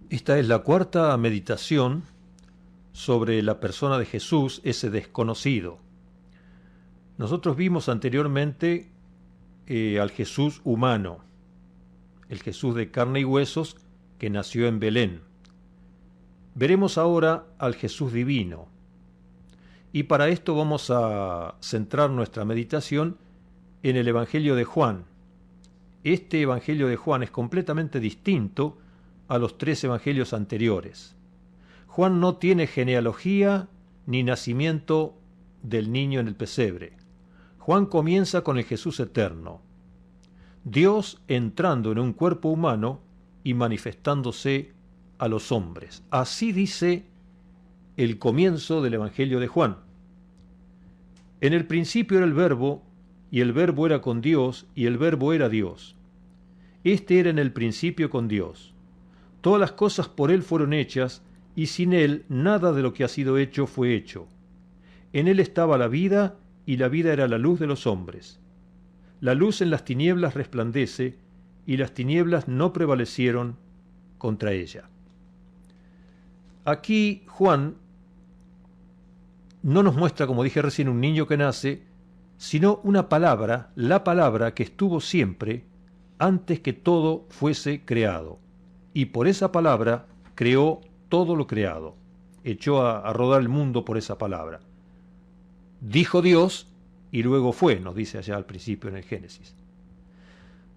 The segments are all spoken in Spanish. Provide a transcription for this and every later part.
Esta es la cuarta meditación sobre la persona de Jesús, ese desconocido. Nosotros vimos anteriormente al Jesús humano, el Jesús de carne y huesos que nació en Belén. Veremos ahora al Jesús divino. Y para esto vamos a centrar nuestra meditación en el Evangelio de Juan. Este Evangelio de Juan es completamente distinto a los tres evangelios anteriores. Juan no tiene genealogía ni nacimiento del niño en el pesebre. Juan comienza con el Jesús eterno, Dios entrando en un cuerpo humano y manifestándose a los hombres. Así dice el comienzo del Evangelio de Juan. En el principio era el Verbo, y el Verbo era con Dios, y el Verbo era Dios. Este era en el principio con Dios. Todas las cosas por Él fueron hechas, y sin Él nada de lo que ha sido hecho fue hecho. En Él estaba la vida, y la vida era la luz de los hombres. La luz en las tinieblas resplandece, y las tinieblas no prevalecieron contra ella. Aquí Juan no nos muestra, como dije recién, un niño que nace, sino una palabra, la palabra que estuvo siempre antes que todo fuese creado. Y por esa palabra creó todo lo creado. Echó a rodar el mundo por esa palabra. Dijo Dios y luego fue, nos dice allá al principio en el Génesis.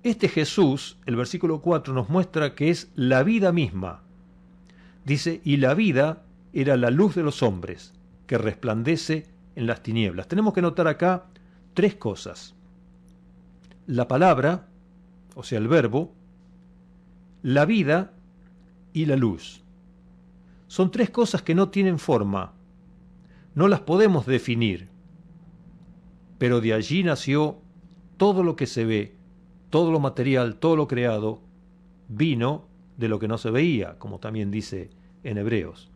Este Jesús, el versículo 4, nos muestra que es la vida misma. Dice, y la vida era la luz de los hombres, que resplandece en las tinieblas. Tenemos que notar acá tres cosas. La palabra, o sea, el verbo, la vida y la luz. Son tres cosas que no tienen forma, no las podemos definir, pero de allí nació todo lo que se ve, todo lo material, todo lo creado, vino de lo que no se veía, como también dice en Hebreos.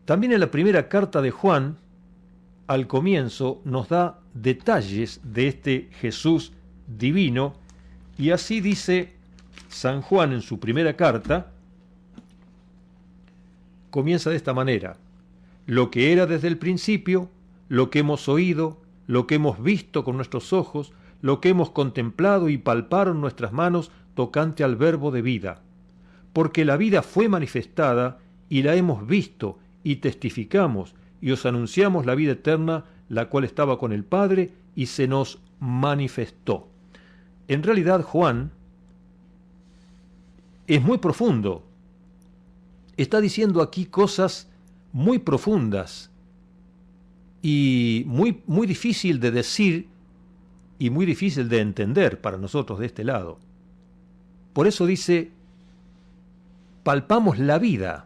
También en la primera carta de Juan, al comienzo, nos da detalles de este Jesús divino, y así dice San Juan en su primera carta, comienza de esta manera: lo que era desde el principio, lo que hemos oído, lo que hemos visto con nuestros ojos, lo que hemos contemplado y palparon nuestras manos tocante al verbo de vida. Porque la vida fue manifestada y la hemos visto y testificamos y os anunciamos la vida eterna, la cual estaba con el Padre y se nos manifestó. En realidad Juan es muy profundo. Está diciendo aquí cosas muy profundas y muy difícil de decir y muy difícil de entender para nosotros de este lado. Por eso dice, palpamos la vida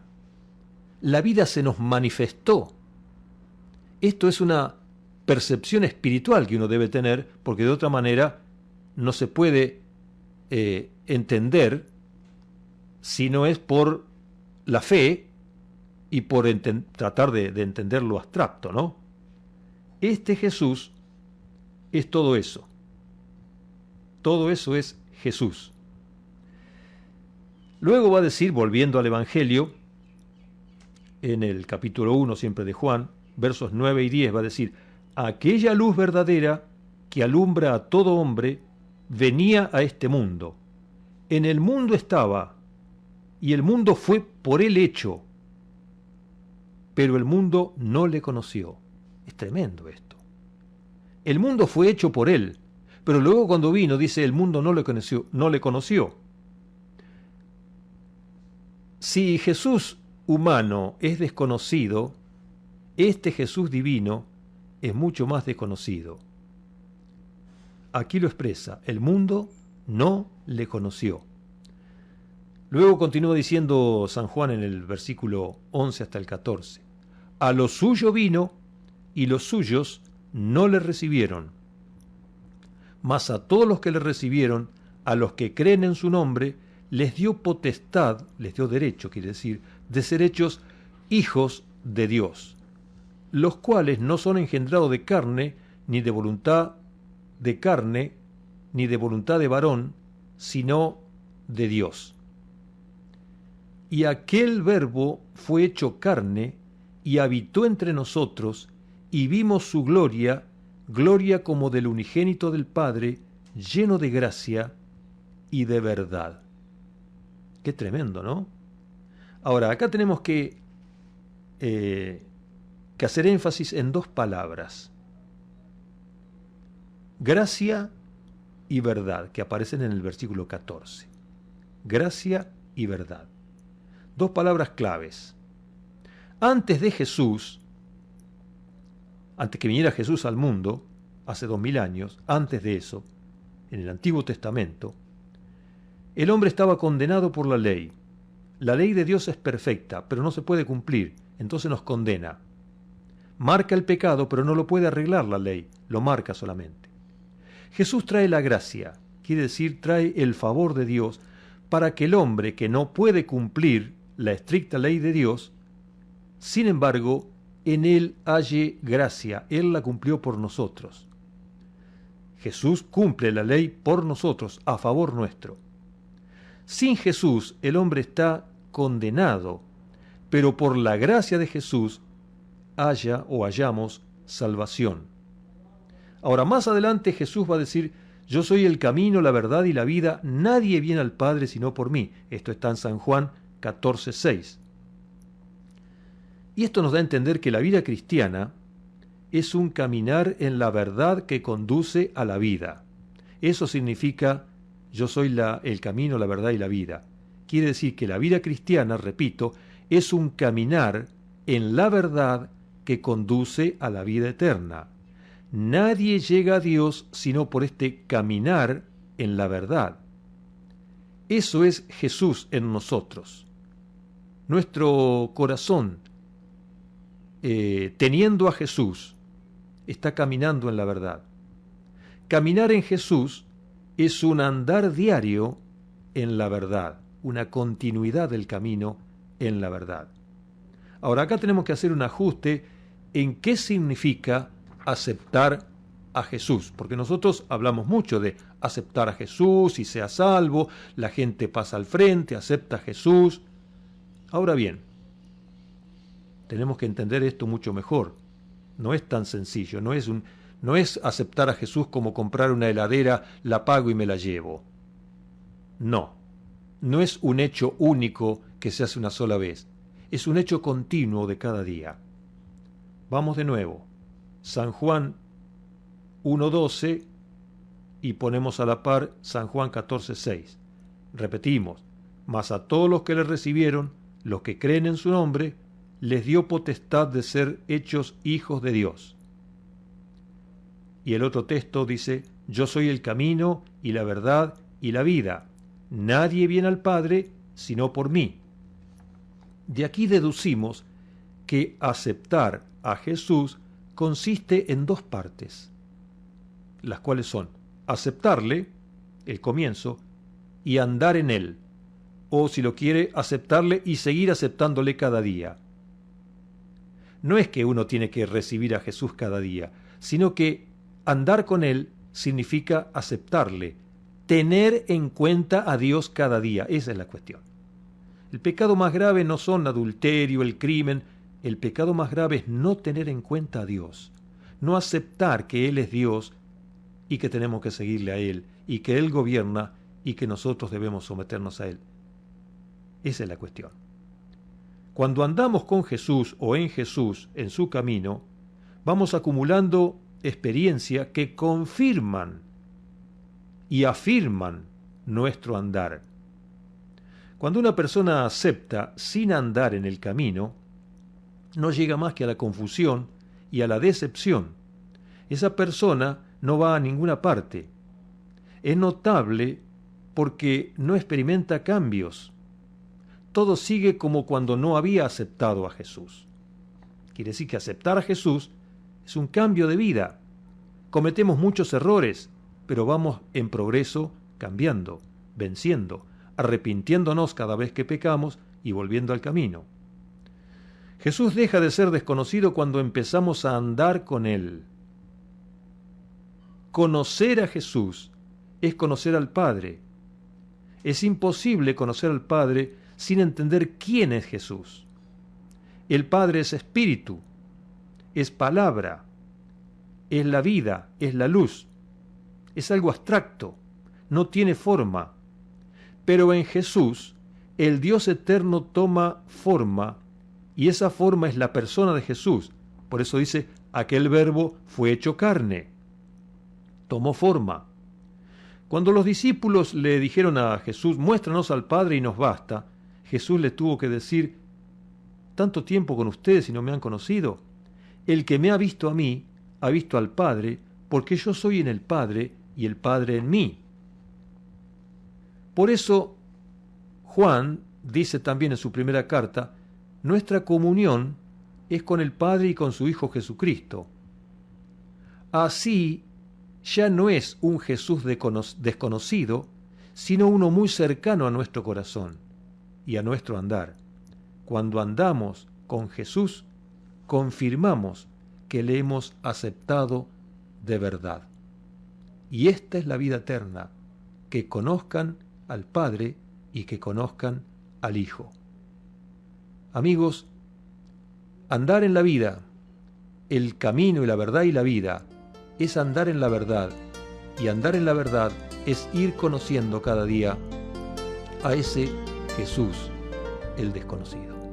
se nos manifestó. Esto es una percepción espiritual que uno debe tener, porque de otra manera no se puede entender si no es por la fe y por tratar de entender lo abstracto, ¿no? Este Jesús es todo eso. Todo eso es Jesús. Luego va a decir, volviendo al Evangelio, en el capítulo 1 siempre de Juan, versos 9 y 10, va a decir, aquella luz verdadera que alumbra a todo hombre venía a este mundo. En el mundo estaba, y el mundo fue por él hecho, pero el mundo no le conoció. Es tremendo esto. El mundo fue hecho por él, pero luego cuando vino, dice, el mundo no le conoció. Si Jesús humano es desconocido, este Jesús divino es mucho más desconocido. Aquí lo expresa, el mundo no le conoció. Luego continúa diciendo San Juan en el versículo 11 hasta el 14, a lo suyo vino y los suyos no le recibieron, mas a todos los que le recibieron, a los que creen en su nombre, les dio potestad, les dio derecho, quiere decir, de ser hechos hijos de Dios, los cuales no son engendrados de carne, ni de voluntad de carne, ni de voluntad de varón, sino de Dios. Y aquel Verbo fue hecho carne y habitó entre nosotros, y vimos su gloria, gloria como del unigénito del Padre, lleno de gracia y de verdad. Qué tremendo, ¿no? Ahora, acá tenemos que hacer énfasis en dos palabras: gracia y verdad, que aparecen en el versículo 14. Gracia y verdad. Dos palabras claves. Antes de Jesús, antes que viniera Jesús al mundo, hace 2000 años, antes de eso, en el Antiguo Testamento, el hombre estaba condenado por la ley. La ley de Dios es perfecta, pero no se puede cumplir, entonces nos condena. Marca el pecado, pero no lo puede arreglar la ley, lo marca solamente. Jesús trae la gracia, quiere decir, trae el favor de Dios para que el hombre que no puede cumplir la estricta ley de Dios, sin embargo, en él halle gracia, él la cumplió por nosotros. Jesús cumple la ley por nosotros, a favor nuestro. Sin Jesús el hombre está condenado, pero por la gracia de Jesús hallamos salvación. Ahora, más adelante Jesús va a decir: yo soy el camino, la verdad y la vida, nadie viene al Padre sino por mí. Esto está en San Juan 14:6. Y esto nos da a entender que la vida cristiana es un caminar en la verdad que conduce a la vida. Eso significa: yo soy el camino, la verdad y la vida. Quiere decir que la vida cristiana, repito, es un caminar en la verdad que conduce a la vida eterna. Nadie llega a Dios sino por este caminar en la verdad. Eso es Jesús en nosotros. Nuestro corazón, teniendo a Jesús, está caminando en la verdad. Caminar en Jesús es un andar diario en la verdad, una continuidad del camino en la verdad. Ahora, acá tenemos que hacer un ajuste en qué significa aceptar a Jesús, porque nosotros hablamos mucho de aceptar a Jesús y sea salvo, la gente pasa al frente, acepta a Jesús. Ahora bien, tenemos que entender esto mucho mejor. No es tan sencillo, no es aceptar a Jesús como comprar una heladera, la pago y me la llevo. No es un hecho único que se hace una sola vez, es un hecho continuo de cada día. Vamos de nuevo, San Juan 1:12 y ponemos a la par San Juan 14:6. Repetimos: mas a todos los que le recibieron, los que creen en su nombre, les dio potestad de ser hechos hijos de Dios. Y el otro texto dice: yo soy el camino y la verdad y la vida. Nadie viene al Padre sino por mí. De aquí deducimos que aceptar a Jesús consiste en dos partes, las cuales son aceptarle, el comienzo, y andar en él, o si lo quiere, aceptarle y seguir aceptándole cada día. No es que uno tiene que recibir a Jesús cada día, sino que andar con él significa aceptarle, tener en cuenta a Dios cada día. Esa es la cuestión. El pecado más grave no son adulterio, el crimen. El pecado más grave es no tener en cuenta a Dios, no aceptar que Él es Dios y que tenemos que seguirle a Él, y que Él gobierna y que nosotros debemos someternos a Él. Esa es la cuestión. Cuando andamos con Jesús o en Jesús, en su camino, vamos acumulando experiencias que confirman y afirman nuestro andar. Cuando una persona acepta sin andar en el camino, no llega más que a la confusión y a la decepción. Esa persona no va a ninguna parte. Es notable porque no experimenta cambios. Todo sigue como cuando no había aceptado a Jesús. Quiere decir que aceptar a Jesús es un cambio de vida. Cometemos muchos errores, pero vamos en progreso, cambiando, venciendo, arrepintiéndonos cada vez que pecamos y volviendo al camino. Jesús deja de ser desconocido cuando empezamos a andar con Él. Conocer a Jesús es conocer al Padre. Es imposible conocer al Padre sin entender quién es Jesús. El Padre es espíritu, es palabra, es la vida, es la luz. Es algo abstracto, no tiene forma. Pero en Jesús, el Dios eterno toma forma, y esa forma es la persona de Jesús. Por eso dice, aquel verbo fue hecho carne. Tomó forma. Cuando los discípulos le dijeron a Jesús, muéstranos al Padre y nos basta, Jesús les tuvo que decir, tanto tiempo con ustedes y no me han conocido. El que me ha visto a mí, ha visto al Padre, porque yo soy en el Padre y el Padre en mí. Por eso, Juan dice también en su primera carta, nuestra comunión es con el Padre y con su Hijo Jesucristo. Así, ya no es un Jesús desconocido, sino uno muy cercano a nuestro corazón y a nuestro andar. Cuando andamos con Jesús, confirmamos que le hemos aceptado de verdad. Y esta es la vida eterna, que conozcan al Padre y que conozcan al Hijo. Amigos, andar en la vida, el camino y la verdad y la vida, es andar en la verdad, y andar en la verdad es ir conociendo cada día a ese Jesús, el desconocido.